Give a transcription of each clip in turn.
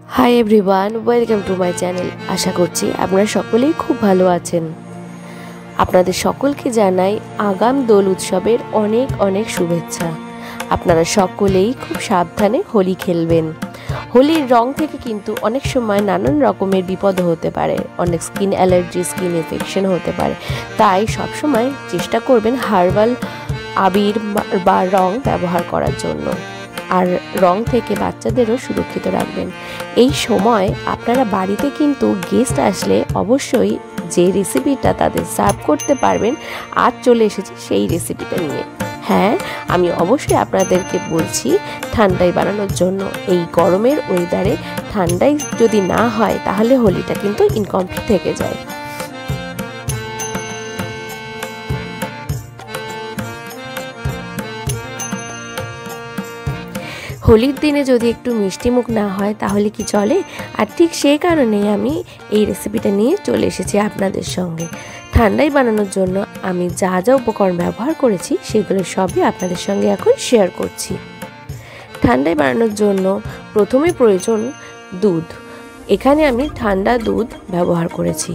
High everyone, welcome to my channel. আশা করছি আপনারা সকলেই খুব ভালো আছেন। আপনাদের সকলকে জানাই আগাম দোল উৎসবের অনেক অনেক শুভেচ্ছা। আপনারা সকলেই খুব সাবধানে হোলি খেলবেন। হোলির রং থেকে কিন্তু অনেক সময় নানান রকমের বিপদ হতে পারে, অনেক স্কিন অ্যালার্জি, স্কিন ইনফেকশন হতে পারে। তাই সবসময় চেষ্টা করবেন হার্বাল আবির বা রং ব্যবহার করার জন্য, আর রং থেকে বাচ্চাদেরও সুরক্ষিত রাখবেন। এই সময় আপনারা বাড়িতে কিন্তু গেস্ট আসলে অবশ্যই যে রেসিপিটা তাদের সার্ভ করতে পারবেন, আজ চলে এসেছি সেই রেসিপিটা নিয়ে। হ্যাঁ, আমি অবশ্যই আপনাদেরকে বলছি ঠান্ডায় বানানোর জন্য। এই গরমের ওয়েদারে ঠান্ডায় যদি না হয় তাহলে হোলিটা কিন্তু ইনকমপ্লিট থেকে যায়। হোলির দিনে যদি একটু মিষ্টি মুখ না হয় তাহলে কি চলে? আর ঠিক সেই কারণেই আমি এই রেসিপিটা নিয়ে চলে এসেছি আপনাদের সঙ্গে। ঠান্ডায় বানানোর জন্য আমি যা যা উপকরণ ব্যবহার করেছি সেগুলো সবই আপনাদের সঙ্গে এখন শেয়ার করছি। ঠান্ডায় বানানোর জন্য প্রথমে প্রয়োজন দুধ। এখানে আমি ঠান্ডা দুধ ব্যবহার করেছি।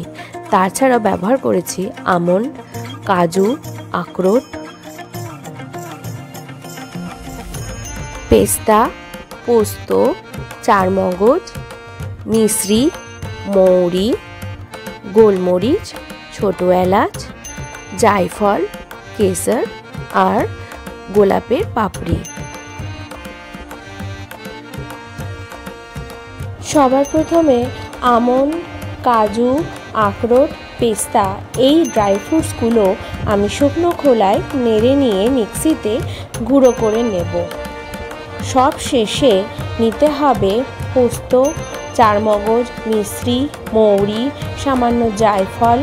তাছাড়া ব্যবহার করেছি আমন্ড, কাজু, আখরোট, পেস্তা, পোস্ত, চারমগজ, মিশ্রি, মৌরি, গোলমরিচ, ছোটো এলাচ, জায়ফল, কেসর আর গোলাপের পাপড়ি। সবার প্রথমে আমন্ড, কাজু, আখরোট, পেস্তা এই ড্রাই ফ্রুটসগুলো আমি শুকনো খোলায় নেড়ে নিয়ে মিক্সিতে গুঁড়ো করে নেব। সব শেষে নিতে হবে পোস্ত, চারমগজ, মিশ্রি, মৌরি, সামান্য জায়ফল,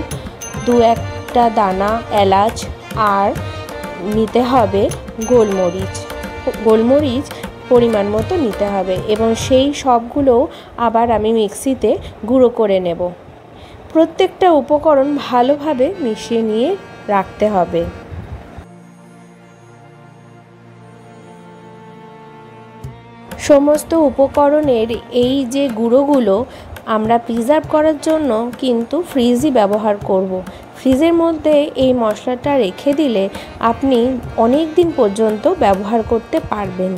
দু একটা দানা এলাচ আর নিতে হবে গোলমরিচ পরিমাণ মতো নিতে হবে, এবং সেই সবগুলো আবার আমি মিক্সিতে গুঁড়ো করে নেব। প্রত্যেকটা উপকরণ ভালোভাবে মিশিয়ে নিয়ে রাখতে হবে। সমস্ত উপকরণের এই যে গুঁড়োগুলো আমরা প্রিজার্ভ করার জন্য কিন্তু ফ্রিজই ব্যবহার করব। ফ্রিজের মধ্যে এই মশলাটা রেখে দিলে আপনি অনেক দিন পর্যন্ত ব্যবহার করতে পারবেন।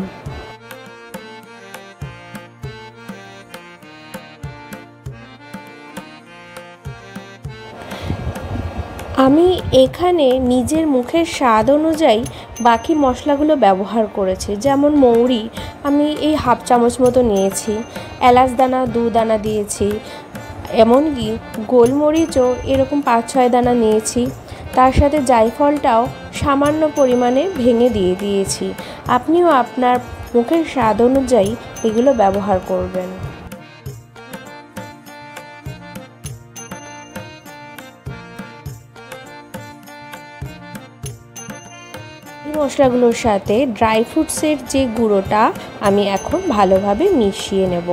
আমি এখানে নিজের মুখের স্বাদ অনুযায়ী বাকি মশলাগুলো ব্যবহার করেছি। যেমন মৌরি আমি এই হাফ চামচ মতো নিয়েছি, এলাচ দানা 2 দানা দিয়েছি, এমনকি গোলমরিচও এরকম 5-6 দানা নিয়েছি। তার সাথে জায়ফলটাও সামান্য পরিমাণে ভেঙে দিয়েছি। আপনিও আপনার মুখের স্বাদ অনুযায়ী এগুলো ব্যবহার করবেন। মশলাগুলোর সাথে ড্রাই ফ্রুটসের যে গুঁড়োটা আমি এখন ভালোভাবে মিশিয়ে নেব।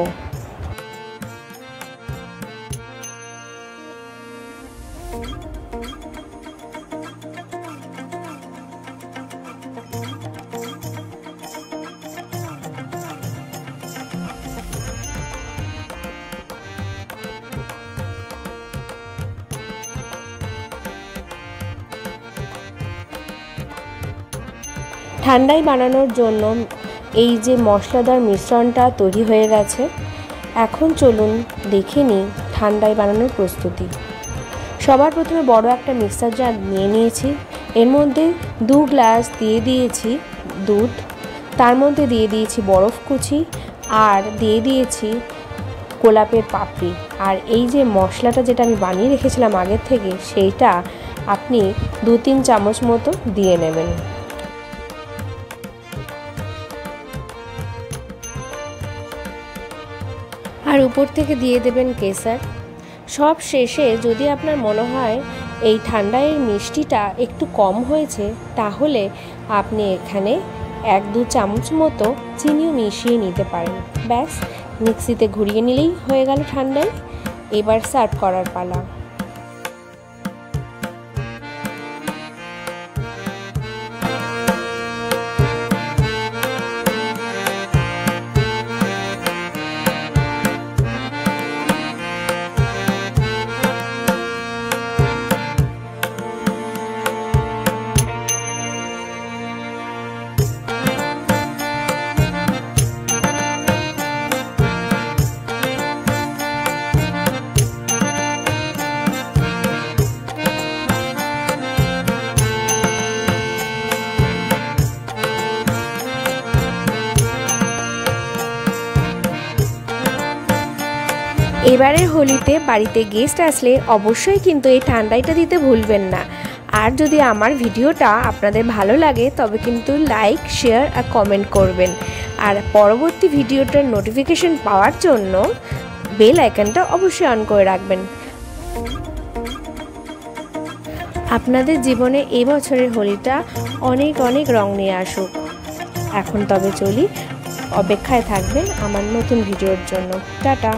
ঠান্ডায় বানানোর জন্য এই যে মশলাদার মিশ্রণটা তৈরি হয়ে গেছে। এখন চলুন দেখে নিই ঠান্ডায় বানানোর প্রস্তুতি। সবার প্রথমে বড় একটা মিক্সার জার নিয়ে নিয়েছি। এর মধ্যে 2 গ্লাস দিয়ে দিয়েছি দুধ, তার মধ্যে দিয়ে দিয়েছি বরফ কুচি আর দিয়ে দিয়েছি গোলাপের পাপড়ি। আর এই যে মশলাটা যেটা আমি বানিয়ে রেখেছিলাম আগের থেকে, সেইটা আপনি 2-3 চামচ মতো দিয়ে নেবেন। আর উপর থেকে দিয়ে দেবেন কেসর। সব শেষে যদি আপনার মনে হয় এই ঠান্ডায় মিষ্টিটা একটু কম হয়েছে, তাহলে আপনি এখানে 1-2 চামচ মতো চিনিও মিশিয়ে নিতে পারেন। ব্যাস, মিক্সিতে ঘুরিয়ে নিলেই হয়ে গেল ঠান্ডায়। এবার সার্ভ করার পালা। এবারের হোলিতে বাড়িতে গেস্ট আসলে অবশ্যই কিন্তু এই ঠান্ডাইটা দিতে ভুলবেন না। আর যদি আমার ভিডিওটা আপনাদের ভালো লাগে তবে কিন্তু লাইক, শেয়ার আর কমেন্ট করবেন। আর পরবর্তী ভিডিওটার নোটিফিকেশন পাওয়ার জন্য বেল আইকনটা অবশ্যই অন করে রাখবেন। আপনাদের জীবনে এই বছরের হোলিটা অনেক অনেক রং নিয়ে আসুক। এখন তবে চলি, অপেক্ষায় থাকবেন আমার নতুন ভিডিওর জন্য। টাটা।